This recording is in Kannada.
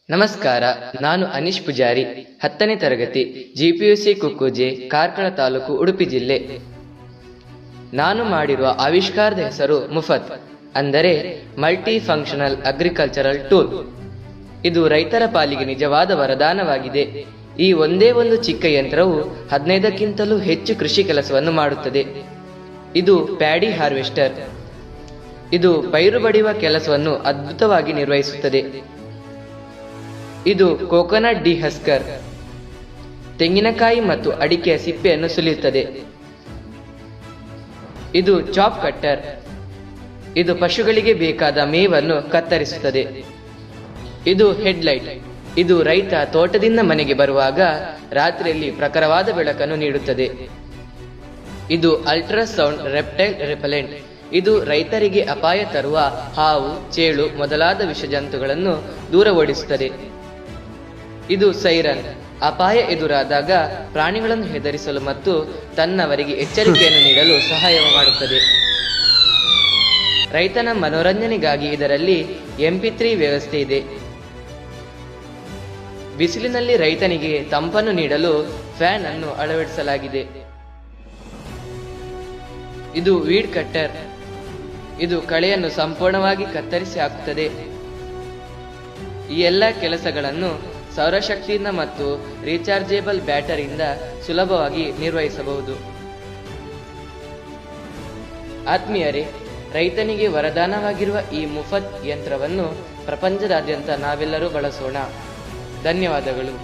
ನಮಸ್ಕಾರ, ನಾನು ಅನೀಶ್ ಪೂಜಾರಿ, 10ನೇ ತರಗತಿ, GPUC ಕುಕ್ಕುಜೆ, ಕಾರ್ಕಳ ತಾಲೂಕು, ಉಡುಪಿ ಜಿಲ್ಲೆ. ನಾನು ಮಾಡಿರುವ ಆವಿಷ್ಕಾರದ ಹೆಸರು ಮುಫತ್, ಅಂದರೆ ಮಲ್ಟಿ ಫಂಕ್ಷನಲ್ ಅಗ್ರಿಕಲ್ಚರಲ್ ಟೂಲ್. ಇದು ರೈತರ ಪಾಲಿಗೆ ನಿಜವಾದ ವರದಾನವಾಗಿದೆ. ಈ ಒಂದೇ ಒಂದು ಚಿಕ್ಕ ಯಂತ್ರವು 15ಕ್ಕಿಂತಲೂ ಹೆಚ್ಚು ಕೃಷಿ ಕೆಲಸವನ್ನು ಮಾಡುತ್ತದೆ. ಇದು ಪ್ಯಾಡಿ ಹಾರ್ವೆಸ್ಟರ್. ಇದು ಪೈರು ಬಡಿಯುವ ಕೆಲಸವನ್ನು ಅದ್ಭುತವಾಗಿ ನಿರ್ವಹಿಸುತ್ತದೆ. ಇದು ಕೋಕೋನಟ್ ಡಿಹಸ್ಕರ್, ತೆಂಗಿನಕಾಯಿ ಮತ್ತು ಅಡಿಕೆಯ ಸಿಪ್ಪೆಯನ್ನು ಸುಲಿಯುತ್ತದೆ. ಇದು ಚಾಪ್ ಕಟ್ಟರ್, ಇದು ಪಶುಗಳಿಗೆ ಬೇಕಾದ ಮೇವನ್ನು ಕತ್ತರಿಸುತ್ತದೆ. ಇದು ಹೆಡ್ಲೈಟ್, ಇದು ರೈತ ತೋಟದಿಂದ ಮನೆಗೆ ಬರುವಾಗ ರಾತ್ರಿಯಲ್ಲಿ ಪ್ರಖರವಾದ ಬೆಳಕನ್ನು ನೀಡುತ್ತದೆ. ಇದು ಅಲ್ಟ್ರಾಸೌಂಡ್ ರೆಪ್ಟೈಲ್ ರೆಪಲೆಂಟ್, ಇದು ರೈತರಿಗೆ ಅಪಾಯ ತರುವ ಹಾವು, ಚೇಳು ಮೊದಲಾದ ವಿಷಜಂತುಗಳನ್ನು ದೂರ ಓಡಿಸುತ್ತದೆ. ಇದು ಸೈರನ್, ಅಪಾಯ ಎದುರಾದಾಗ ಪ್ರಾಣಿಗಳನ್ನು ಹೆದರಿಸಲು ಮತ್ತು ತನ್ನವರಿಗೆ ಎಚ್ಚರಿಕೆಯನ್ನು ನೀಡಲು ಸಹಾಯ ಮಾಡುತ್ತದೆ. ರೈತನ ಮನೋರಂಜನೆಗಾಗಿ ಇದರಲ್ಲಿ MP3 ವ್ಯವಸ್ಥೆ ಇದೆ. ಬಿಸಿಲಿನಲ್ಲಿ ರೈತನಿಗೆ ತಂಪನ್ನು ನೀಡಲು ಫ್ಯಾನ್ ಅನ್ನು ಅಳವಡಿಸಲಾಗಿದೆ. ಇದು ವೀಡ್ ಕಟ್ಟರ್, ಇದು ಕಳೆಯನ್ನು ಸಂಪೂರ್ಣವಾಗಿ ಕತ್ತರಿಸಿ ಹಾಕುತ್ತದೆ. ಈ ಎಲ್ಲ ಕೆಲಸಗಳನ್ನು ಸೌರಶಕ್ತಿಯಿಂದ ಮತ್ತು ರೀಚಾರ್ಜೇಬಲ್ ಬ್ಯಾಟರಿಯಿಂದ ಸುಲಭವಾಗಿ ನಿರ್ವಹಿಸಬಹುದು. ಆತ್ಮೀಯರೇ, ರೈತನಿಗೆ ವರದಾನವಾಗಿರುವ ಈ ಮುಫತ್ ಯಂತ್ರವನ್ನು ಪ್ರಪಂಚದಾದ್ಯಂತ ನಾವೆಲ್ಲರೂ ಬಳಸೋಣ. ಧನ್ಯವಾದಗಳು.